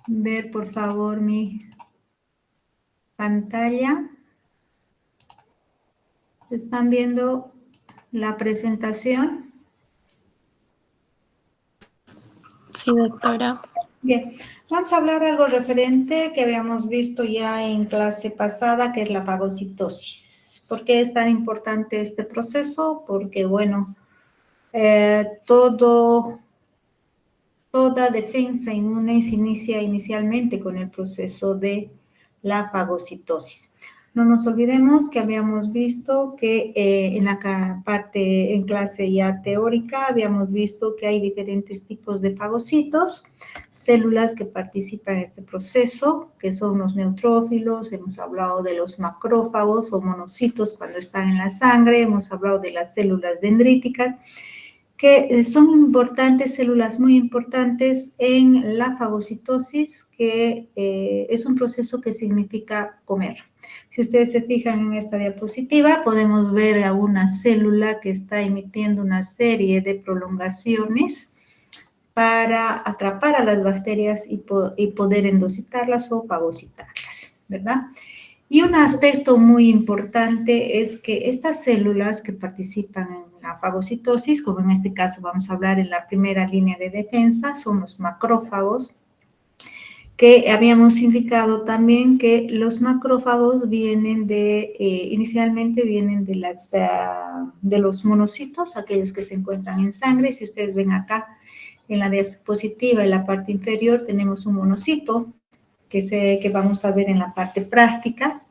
ver, por favor, mi pantalla. ¿Están viendo la presentación? Sí, doctora. Bien, vamos a hablar algo referente que habíamos visto ya en clase pasada, que es la fagocitosis. ¿Por qué es tan importante este proceso? Porque, bueno, toda defensa inmune se inicia inicialmente con el proceso de la fagocitosis. No nos olvidemos que habíamos visto que en la parte, en clase ya teórica, habíamos visto que hay diferentes tipos de fagocitos, células que participan en este proceso, que son los neutrófilos, hemos hablado de los macrófagos o monocitos cuando están en la sangre, hemos hablado de las células dendríticas, que son importantes, células muy importantes en la fagocitosis, que es un proceso que significa comer. Si ustedes se fijan en esta diapositiva, podemos ver a una célula que está emitiendo una serie de prolongaciones para atrapar a las bacterias y poder endocitarlas o fagocitarlas, ¿verdad? Y un aspecto muy importante es que estas células que participan en la fagocitosis, como en este caso vamos a hablar en la primera línea de defensa, son los macrófagos, que habíamos indicado también que los macrófagos vienen inicialmente vienen de los monocitos, aquellos que se encuentran en sangre. Si ustedes ven acá en la diapositiva, en la parte inferior, tenemos un monocito que vamos a ver en la parte práctica.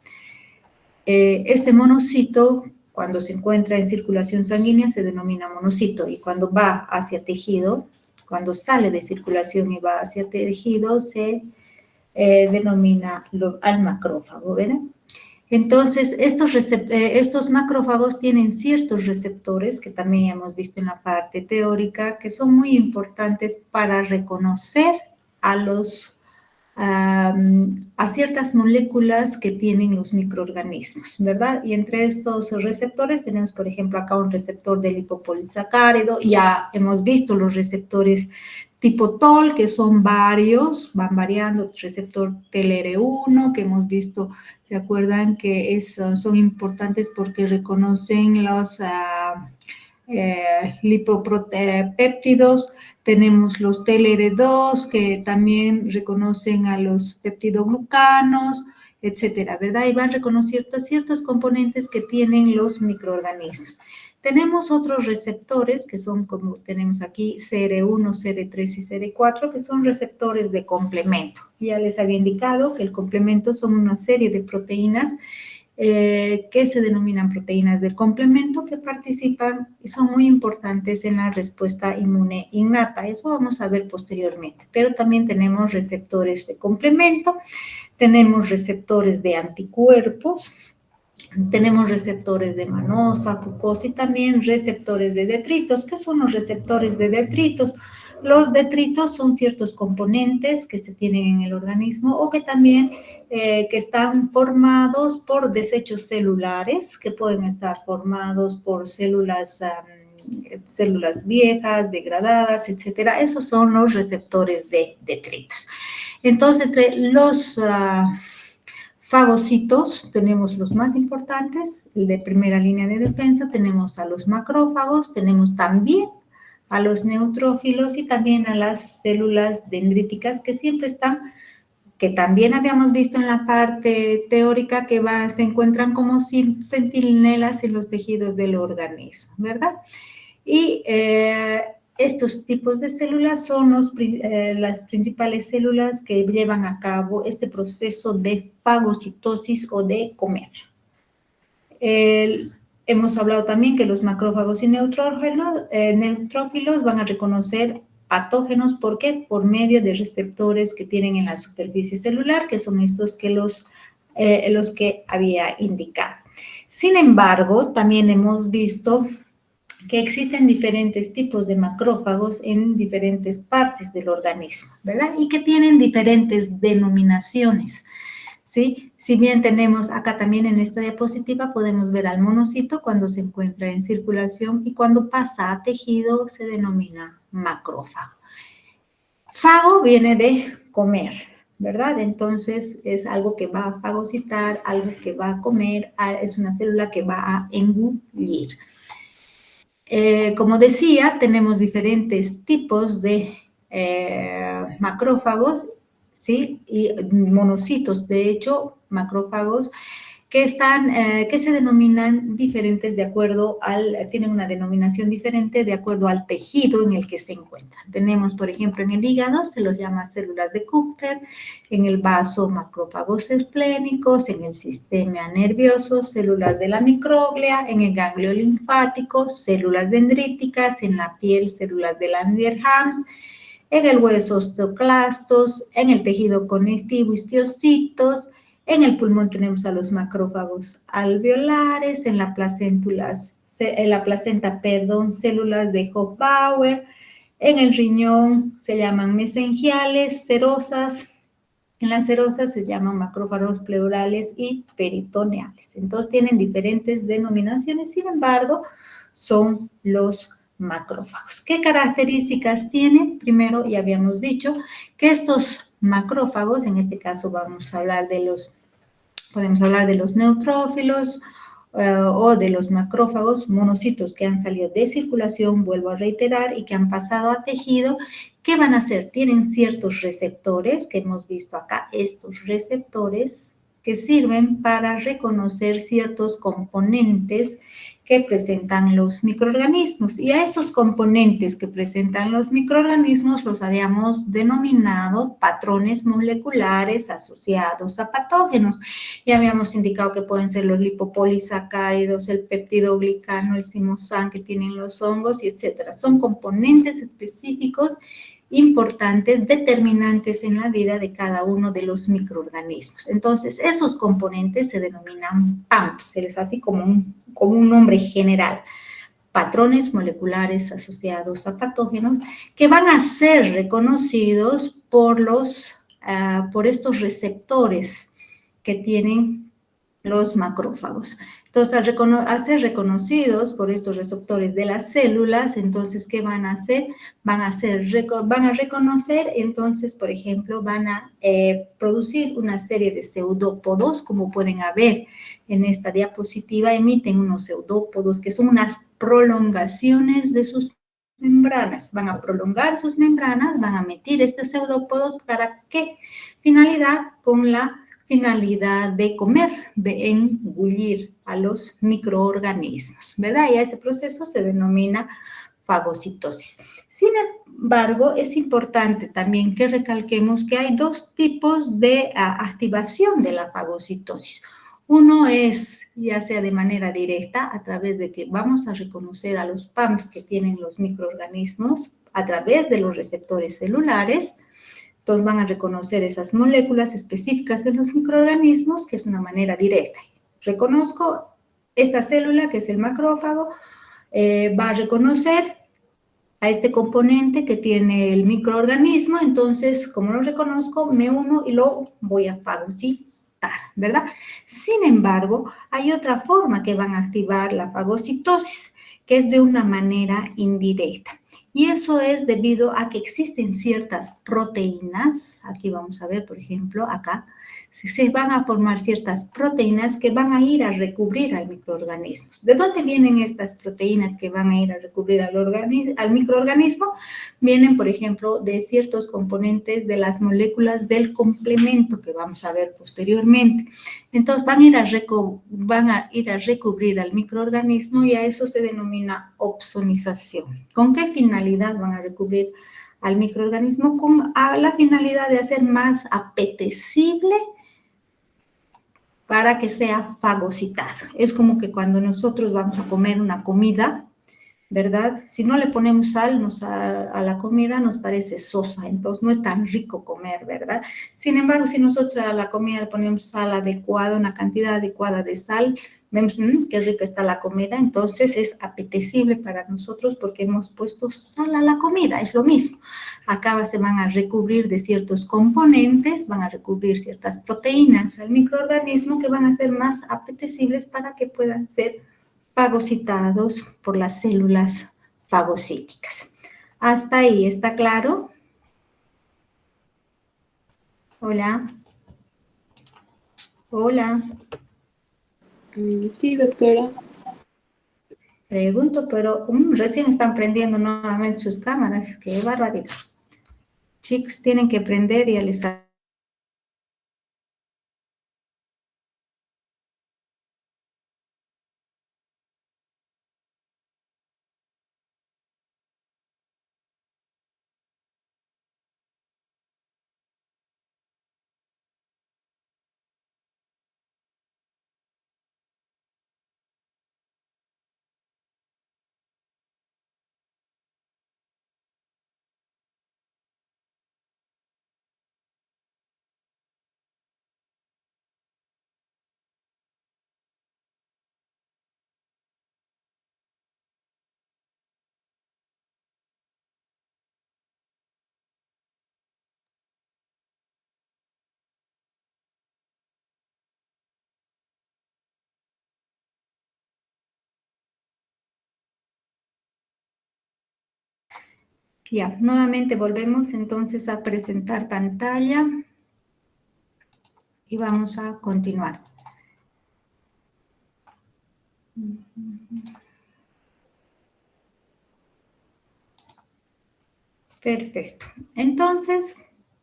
Este monocito, cuando se encuentra en circulación sanguínea, se denomina monocito, y cuando va hacia tejido, cuando sale de circulación y va hacia tejido, se denomina al macrófago, ¿verdad? Entonces, estos macrófagos tienen ciertos receptores, que también hemos visto en la parte teórica, que son muy importantes para reconocer a ciertas moléculas que tienen los microorganismos, ¿verdad? Y entre estos receptores tenemos, por ejemplo, acá un receptor de lipopolisacárido. Ya hemos visto los receptores tipo TOL, que son varios, van variando, receptor TLR1, que hemos visto, ¿se acuerdan? Que son importantes porque reconocen los lipopéptidos. Tenemos los TLR2, que también reconocen a los peptidoglucanos, etcétera, ¿verdad? Y van reconociendo ciertos componentes que tienen los microorganismos. Tenemos otros receptores que son, como tenemos aquí, CR1, CR3 y CR4, que son receptores de complemento. Ya les había indicado que el complemento son una serie de proteínas que se denominan proteínas del complemento, que participan y son muy importantes en la respuesta inmune innata. Eso vamos a ver posteriormente. Pero también tenemos receptores de complemento, tenemos receptores de anticuerpos, tenemos receptores de manosa, fucosa y también receptores de detritos. ¿Qué son los receptores de detritos? Los detritos son ciertos componentes que se tienen en el organismo o que también que están formados por desechos celulares, que pueden estar formados por células viejas, degradadas, etcétera. Esos son los receptores de detritos. Entonces, entre los fagocitos tenemos los más importantes, el de primera línea de defensa, tenemos a los macrófagos, tenemos también a los neutrófilos y también a las células dendríticas, que siempre están, que también habíamos visto en la parte teórica, que se encuentran como centinelas en los tejidos del organismo, ¿verdad? Y estos tipos de células son las principales células que llevan a cabo este proceso de fagocitosis o de comer. Hemos hablado también que los macrófagos y neutrófilos van a reconocer patógenos. ¿Por qué? Por medio de receptores que tienen en la superficie celular, que son estos que los que había indicado. Sin embargo, también hemos visto que existen diferentes tipos de macrófagos en diferentes partes del organismo, ¿verdad? Y que tienen diferentes denominaciones, ¿sí? Si bien tenemos acá también en esta diapositiva, podemos ver al monocito cuando se encuentra en circulación, y cuando pasa a tejido se denomina macrófago. Fago viene de comer, ¿verdad? Entonces, es algo que va a fagocitar, algo que va a comer, es una célula que va a engullir. Como decía, tenemos diferentes tipos de macrófagos, ¿sí? Y monocitos, de hecho, macrófagos que se denominan diferentes de acuerdo tienen una denominación diferente de acuerdo al tejido en el que se encuentran. Tenemos, por ejemplo, en el hígado se los llama células de Kupffer, en el vaso macrófagos esplénicos, en el sistema nervioso células de la microglia, en el ganglio linfático células dendríticas, en la piel células de Langerhans, en el hueso osteoclastos, en el tejido conectivo histiocitos, en el pulmón tenemos a los macrófagos alveolares, en la placenta, células de Hofbauer, en el riñón se llaman mesengiales, serosas, en las serosas se llaman macrófagos pleurales y peritoneales. Entonces tienen diferentes denominaciones, sin embargo, son los macrófagos. ¿Qué características tienen? Primero, ya habíamos dicho que estos macrófagos, en este caso vamos a hablar podemos hablar de los neutrófilos o de los macrófagos, monocitos que han salido de circulación, vuelvo a reiterar, y que han pasado a tejido. ¿Qué van a hacer? Tienen ciertos receptores que hemos visto acá, estos receptores que sirven para reconocer ciertos componentes que presentan los microorganismos. Y a esos componentes que presentan los microorganismos los habíamos denominado patrones moleculares asociados a patógenos. Ya habíamos indicado que pueden ser los lipopolisacáridos, el peptidoglicano, el simosan que tienen los hongos, y etcétera. Son componentes específicos importantes, determinantes en la vida de cada uno de los microorganismos. Entonces, esos componentes se denominan PAMPs, es así como un nombre general, patrones moleculares asociados a patógenos, que van a ser reconocidos por estos receptores que tienen los macrófagos. Entonces, al ser reconocidos por estos receptores de las células, entonces, ¿qué van a hacer? Van a reconocer, entonces, por ejemplo, van a producir una serie de pseudópodos, como pueden ver en esta diapositiva, emiten unos pseudópodos que son unas prolongaciones de sus membranas. Van a prolongar sus membranas, van a emitir estos pseudópodos. ¿Para qué finalidad? Con la finalidad de comer, de engullir a los microorganismos, ¿verdad? Y a ese proceso se denomina fagocitosis. Sin embargo, es importante también que recalquemos que hay dos tipos de activación de la fagocitosis. Uno es, ya sea de manera directa, a través de que vamos a reconocer a los PAMPs que tienen los microorganismos a través de los receptores celulares. Entonces van a reconocer esas moléculas específicas en los microorganismos, que es una manera directa. Reconozco esta célula, que es el macrófago, va a reconocer a este componente que tiene el microorganismo, entonces, como lo reconozco, me uno y lo voy a fagocitar, ¿verdad? Sin embargo, hay otra forma que van a activar la fagocitosis, que es de una manera indirecta. Y eso es debido a que existen ciertas proteínas, aquí vamos a ver, por ejemplo, acá, se van a formar ciertas proteínas que van a ir a recubrir al microorganismo. ¿De dónde vienen estas proteínas que van a ir a recubrir al microorganismo? Vienen, por ejemplo, de ciertos componentes de las moléculas del complemento que vamos a ver posteriormente. Entonces, van a ir a recubrir al microorganismo, y a eso se denomina opsonización. ¿Con qué finalidad van a recubrir al microorganismo? Con la finalidad de hacer más apetecible para que sea fagocitado. Es como que cuando nosotros vamos a comer una comida, ¿verdad? Si no le ponemos sal a la comida, nos parece sosa, entonces no es tan rico comer, ¿verdad? Sin embargo, si nosotros a la comida le ponemos sal adecuada, una cantidad adecuada de sal, vemos qué rica está la comida, entonces es apetecible para nosotros porque hemos puesto sal a la comida, es lo mismo. Acá se van a recubrir de ciertos componentes, van a recubrir ciertas proteínas al microorganismo que van a ser más apetecibles para que puedan ser fagocitados por las células fagocíticas. ¿Hasta ahí está claro? Hola. Hola. Sí, doctora. Pregunto, pero recién están prendiendo nuevamente sus cámaras. Qué barbaridad. Chicos, tienen que prender y alisar. Ya, nuevamente volvemos entonces a presentar pantalla y vamos a continuar. Perfecto. Entonces,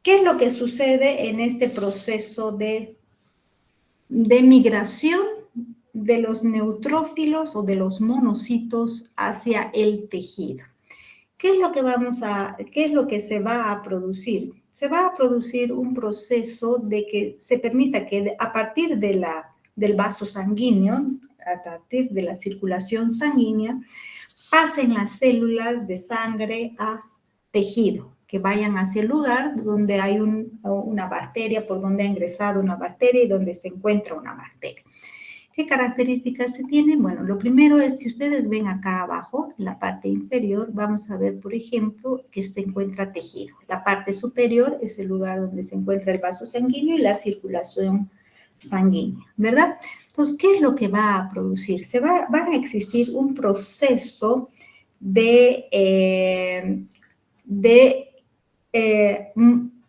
¿qué es lo que sucede en este proceso de migración de los neutrófilos o de los monocitos hacia el tejido? ¿Qué es lo que se va a producir? Se va a producir un proceso de que se permita que a partir del vaso sanguíneo, a partir de la circulación sanguínea, pasen las células de sangre a tejido, que vayan hacia el lugar donde hay una bacteria, por donde ha ingresado una bacteria y donde se encuentra una bacteria. ¿Qué características se tienen? Bueno, lo primero es, si ustedes ven acá abajo, en la parte inferior, vamos a ver, por ejemplo, que se encuentra tejido. La parte superior es el lugar donde se encuentra el vaso sanguíneo y la circulación sanguínea, ¿verdad? Entonces, ¿qué es lo que va a producir? Va a existir un proceso de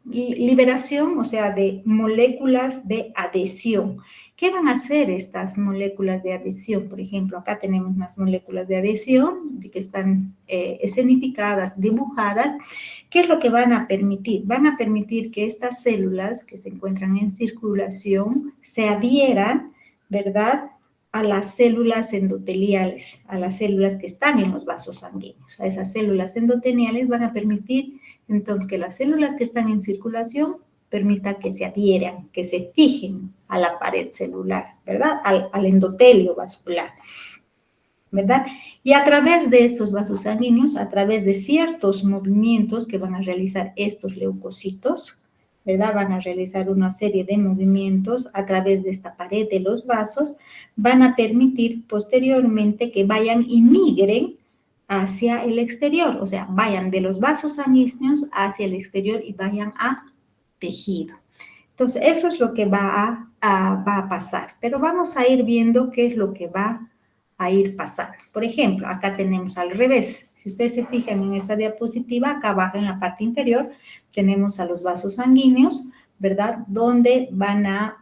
liberación, o sea, de moléculas de adhesión. ¿Qué van a hacer estas moléculas de adhesión? Por ejemplo, acá tenemos unas moléculas de adhesión que están escenificadas, dibujadas. ¿Qué es lo que van a permitir? Van a permitir que estas células que se encuentran en circulación se adhieran, ¿verdad?, a las células endoteliales, a las células que están en los vasos sanguíneos. A esas células endoteliales van a permitir entonces que las células que están en circulación permita que se adhieran, que se fijen a la pared celular, ¿verdad? Al endotelio vascular, ¿verdad? Y a través de estos vasos sanguíneos, a través de ciertos movimientos que van a realizar estos leucocitos, ¿verdad? Van a realizar una serie de movimientos a través de esta pared de los vasos, van a permitir posteriormente que vayan y migren hacia el exterior, o sea, vayan de los vasos sanguíneos hacia el exterior y vayan a tejido. Entonces, eso es lo que va a pasar, pero vamos a ir viendo qué es lo que va a ir pasando. Por ejemplo, acá tenemos al revés. Si ustedes se fijan en esta diapositiva, acá abajo en la parte inferior tenemos a los vasos sanguíneos, ¿verdad? Donde van a,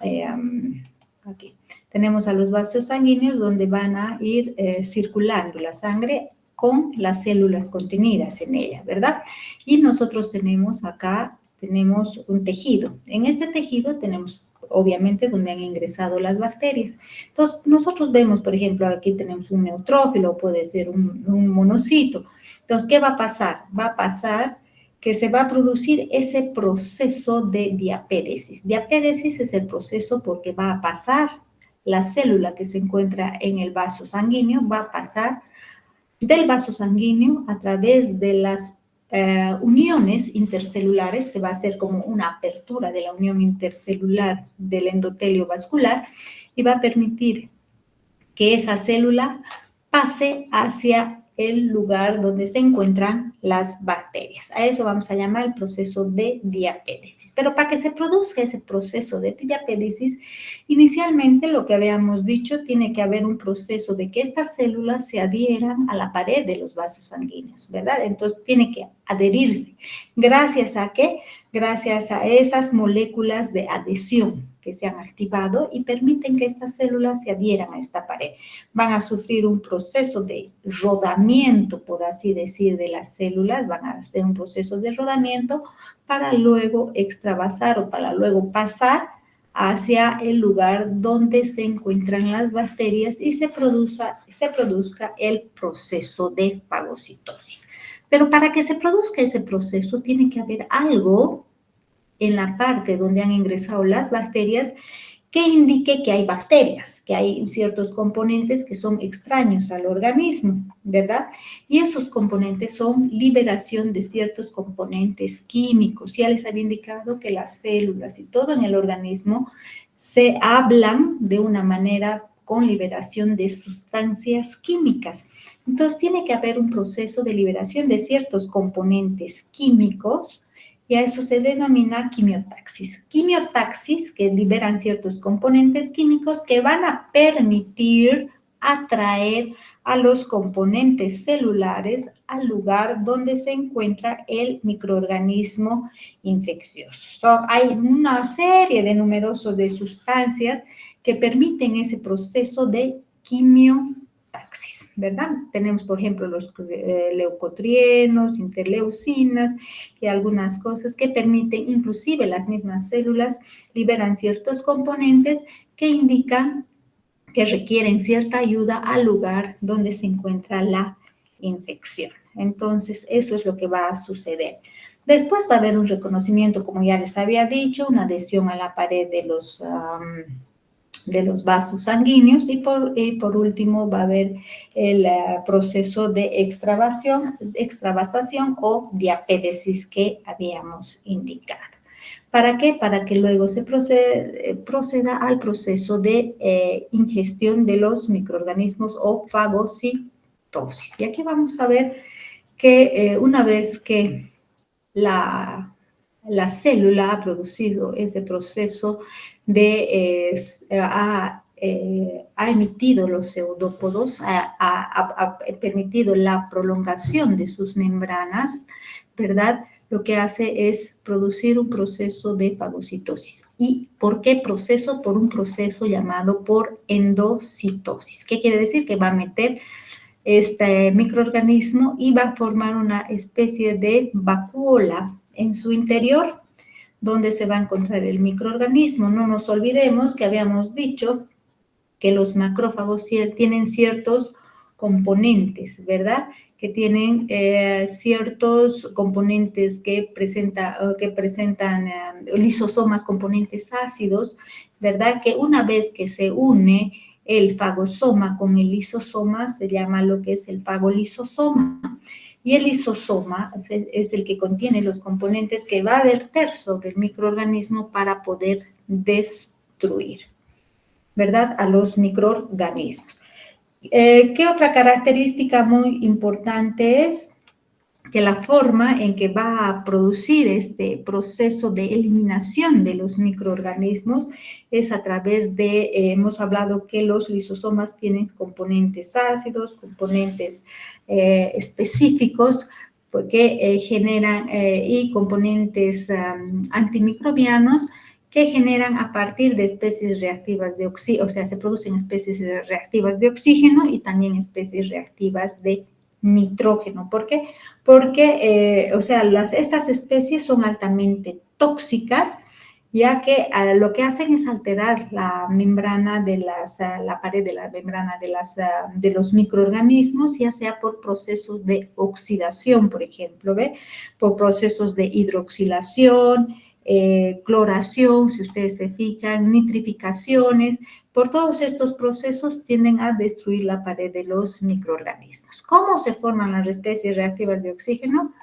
aquí, tenemos a los vasos sanguíneos donde van a ir circulando la sangre con las células contenidas en ella, ¿verdad? Y nosotros tenemos acá, tenemos un tejido. En este tejido tenemos, obviamente, donde han ingresado las bacterias. Entonces, nosotros vemos, por ejemplo, aquí tenemos un neutrófilo, puede ser un monocito. Entonces, ¿qué va a pasar? Va a pasar que se va a producir ese proceso de diapédesis. Diapédesis es el proceso porque va a pasar la célula que se encuentra en el vaso sanguíneo, va a pasar del vaso sanguíneo a través de las uniones intercelulares, se va a hacer como una apertura de la unión intercelular del endotelio vascular y va a permitir que esa célula pase hacia el lugar donde se encuentran las bacterias. A eso vamos a llamar el proceso de diapédesis. Pero para que se produzca ese proceso de diapédesis, inicialmente lo que habíamos dicho, tiene que haber un proceso de que estas células se adhieran a la pared de los vasos sanguíneos, ¿verdad? Entonces tiene que adherirse. ¿Gracias a qué? gracias a esas moléculas de adhesión que se han activado y permiten que estas células se adhieran a esta pared. Van a sufrir un proceso de rodamiento, por así decir, de las células, van a hacer un proceso de rodamiento para luego extravasar o para luego pasar hacia el lugar donde se encuentran las bacterias y se produzca el proceso de fagocitosis. Pero para que se produzca ese proceso tiene que haber algo en la parte donde han ingresado las bacterias que indique que hay bacterias, que hay ciertos componentes que son extraños al organismo, ¿verdad? Y esos componentes son liberación de ciertos componentes químicos. Ya les había indicado que las células y todo en el organismo se hablan de una manera con liberación de sustancias químicas. Entonces, tiene que haber un proceso de liberación de ciertos componentes químicos y a eso se denomina quimiotaxis. Quimiotaxis, que liberan ciertos componentes químicos que van a permitir atraer a los componentes celulares al lugar donde se encuentra el microorganismo infeccioso. Hay una serie de numerosos de sustancias que permiten ese proceso de quimiotaxis, ¿verdad? Tenemos, por ejemplo, los leucotrienos, interleucinas y algunas cosas que permiten, inclusive las mismas células liberan ciertos componentes que indican que requieren cierta ayuda al lugar donde se encuentra la infección. Entonces, eso es lo que va a suceder. Después va a haber un reconocimiento, como ya les había dicho, una adhesión a la pared de los vasos sanguíneos y por último va a haber el proceso de extravasación o diapédesis que habíamos indicado. ¿Para qué? Para que luego se proceda al proceso de ingestión de los microorganismos o fagocitosis. Y aquí vamos a ver que una vez que la célula ha producido ese proceso ha emitido los pseudópodos, ha permitido la prolongación de sus membranas, ¿verdad? Lo que hace es producir un proceso de fagocitosis. ¿Y por qué proceso? Por un proceso llamado por endocitosis. ¿Qué quiere decir? Que va a meter este microorganismo y va a formar una especie de vacuola en su interior, donde se va a encontrar el microorganismo. No nos olvidemos que habíamos dicho que los macrófagos tienen ciertos componentes, ¿verdad? Que tienen ciertos componentes que presentan lisosomas, componentes ácidos, ¿verdad? Que una vez que se une el fagosoma con el lisosoma, se llama lo que es el fagolisosoma. Y el lisosoma es el que contiene los componentes que va a verter sobre el microorganismo para poder destruir, ¿verdad?, a los microorganismos. ¿Qué otra característica muy importante es? Que la forma en que va a producir este proceso de eliminación de los microorganismos es a través de, hemos hablado que los lisosomas tienen componentes ácidos, componentes específicos, porque generan y componentes antimicrobianos que generan a partir de especies reactivas de oxígeno, o sea, se producen especies reactivas de oxígeno y también especies reactivas de nitrógeno. ¿Por qué? Porque, estas especies son altamente tóxicas, ya que lo que hacen es alterar la membrana de la pared de la membrana de los microorganismos, ya sea por procesos de oxidación, por ejemplo, ¿ve? Por procesos de hidroxilación, cloración, si ustedes se fijan, nitrificaciones. Por todos estos procesos tienden a destruir la pared de los microorganismos. ¿Cómo se forman las especies reactivas de oxígeno?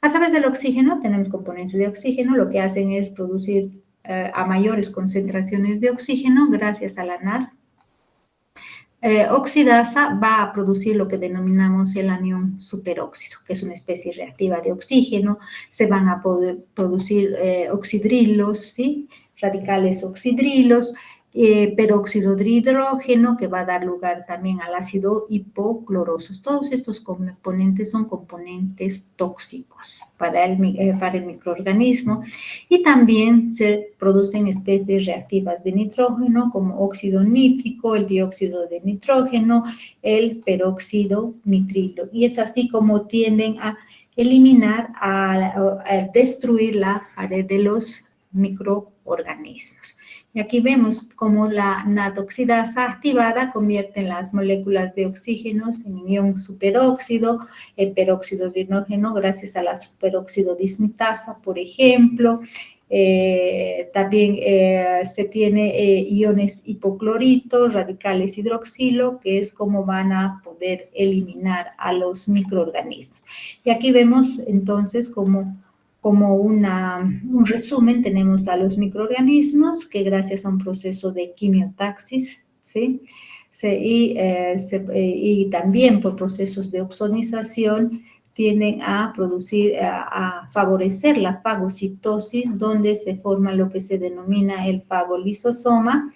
A través del oxígeno tenemos componentes de oxígeno, lo que hacen es producir a mayores concentraciones de oxígeno gracias a la NAD. Oxidasa va a producir lo que denominamos el anión superóxido, que es una especie reactiva de oxígeno. Se van a poder producir oxidrilos, ¿sí? Radicales oxidrilos. peróxido de hidrógeno, que va a dar lugar también al ácido hipocloroso. Todos estos componentes son componentes tóxicos para el microorganismo, y también se producen especies reactivas de nitrógeno como óxido nítrico, el dióxido de nitrógeno, el peróxido nitrilo, y es así como tienden a eliminar, a destruir la pared de los microorganismos. Y aquí vemos cómo la nadoxidasa activada convierte las moléculas de oxígenos en ion superóxido, el peróxido de hidrógeno, gracias a la superóxido dismutasa, por ejemplo. También se tiene iones hipoclorito, radicales hidroxilo, que es como van a poder eliminar a los microorganismos. Y aquí vemos entonces como un resumen, tenemos a los microorganismos que gracias a un proceso de quimiotaxis, ¿sí? Y también por procesos de ozonización tienden a producir, a favorecer la fagocitosis, donde se forma lo que se denomina el fagolisosoma,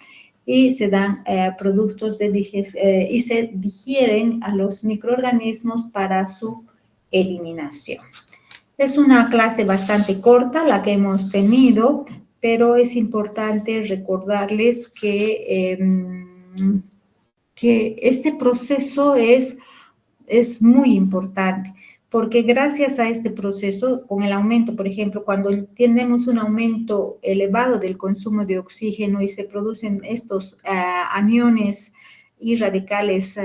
y se dan productos y se digieren a los microorganismos para su eliminación. Es una clase bastante corta la que hemos tenido, pero es importante recordarles que este proceso es muy importante, porque gracias a este proceso, con el aumento, por ejemplo, cuando tenemos un aumento elevado del consumo de oxígeno y se producen estos aniones y radicales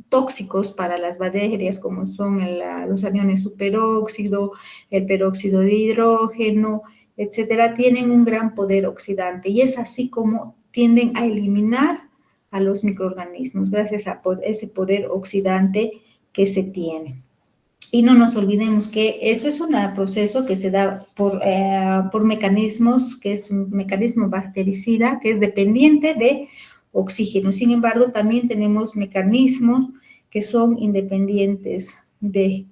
tóxicos para las bacterias, como son los aniones superóxido, el peróxido de hidrógeno, etcétera, tienen un gran poder oxidante, y es así como tienden a eliminar a los microorganismos, gracias a ese poder oxidante que se tiene. Y no nos olvidemos que eso es un proceso que se da por mecanismos, que es un mecanismo bactericida, que es dependiente de oxígeno. Sin embargo, también tenemos mecanismos que son independientes de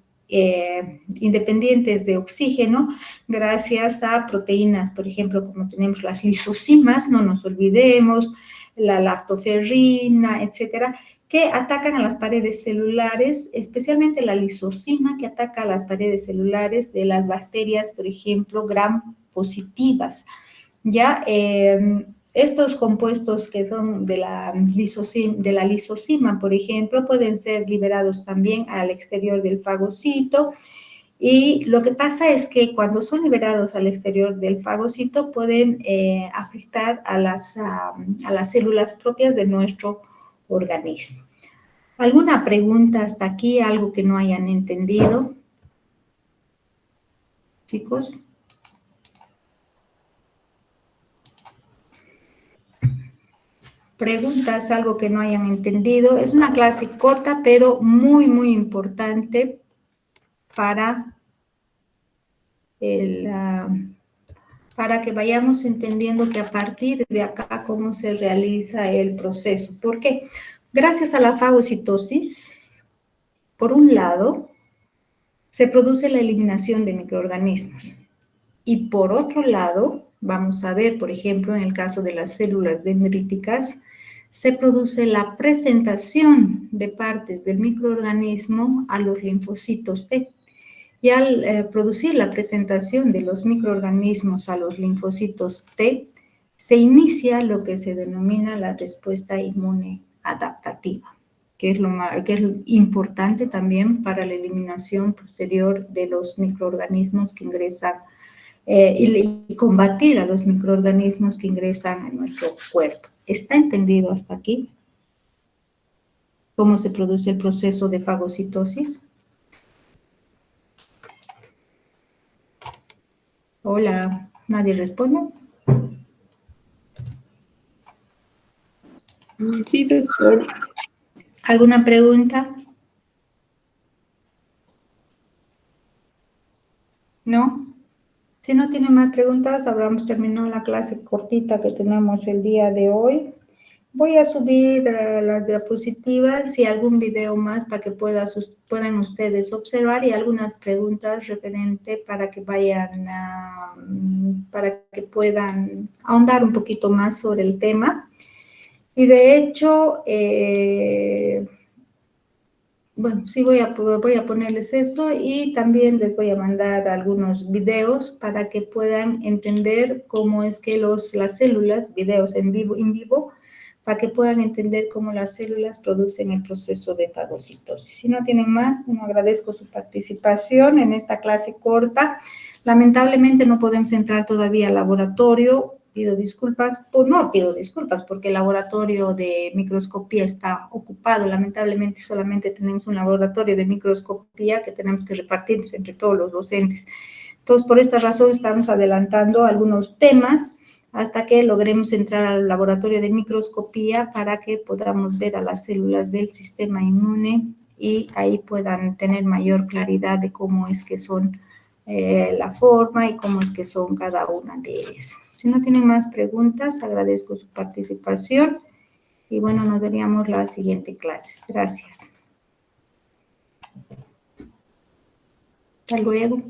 oxígeno, gracias a proteínas, por ejemplo, como tenemos las lisocimas, no nos olvidemos, la lactoferrina, etcétera, que atacan a las paredes celulares, especialmente la lisocima, que ataca a las paredes celulares de las bacterias, por ejemplo, gram positivas. Ya estos compuestos que son de la lisocima, por ejemplo, pueden ser liberados también al exterior del fagocito, y lo que pasa es que cuando son liberados al exterior del fagocito pueden afectar a las células propias de nuestro organismo. ¿Alguna pregunta hasta aquí? ¿Algo que no hayan entendido? Chicos. Preguntas, algo que no hayan entendido. Es una clase corta, pero muy, muy importante para que vayamos entendiendo que a partir de acá cómo se realiza el proceso. ¿Por qué? Gracias a la fagocitosis, por un lado, se produce la eliminación de microorganismos. Y por otro lado, vamos a ver, por ejemplo, en el caso de las células dendríticas, se produce la presentación de partes del microorganismo a los linfocitos T. Y al producir la presentación de los microorganismos a los linfocitos T, se inicia lo que se denomina la respuesta inmune adaptativa, que es lo importante también para la eliminación posterior de los microorganismos que ingresan y combatir a los microorganismos que ingresan a nuestro cuerpo. ¿Está entendido hasta aquí cómo se produce el proceso de fagocitosis? Hola, ¿nadie responde? Sí, doctor. ¿Alguna pregunta? ¿No? Si no tiene más preguntas, habremos terminado la clase cortita que tenemos el día de hoy. Voy a subir las diapositivas y algún video más para que puedan ustedes observar y algunas preguntas referentes para que vayan, para que puedan ahondar un poquito más sobre el tema. Y de hecho, bueno, sí voy a ponerles eso y también les voy a mandar algunos videos para que puedan entender cómo es que las células, videos en vivo, para que puedan entender cómo las células producen el proceso de fagocitosis. Si no tienen más, bueno, agradezco su participación en esta clase corta. Lamentablemente no podemos entrar todavía al laboratorio. Pido disculpas, porque el laboratorio de microscopía está ocupado. Lamentablemente solamente tenemos un laboratorio de microscopía que tenemos que repartirnos entre todos los docentes. Entonces, por esta razón estamos adelantando algunos temas hasta que logremos entrar al laboratorio de microscopía para que podamos ver a las células del sistema inmune y ahí puedan tener mayor claridad de cómo es que son la forma y cómo es que son cada una de ellas. Si no tienen más preguntas, agradezco su participación y bueno, nos veríamos la siguiente clase. Gracias. Hasta luego.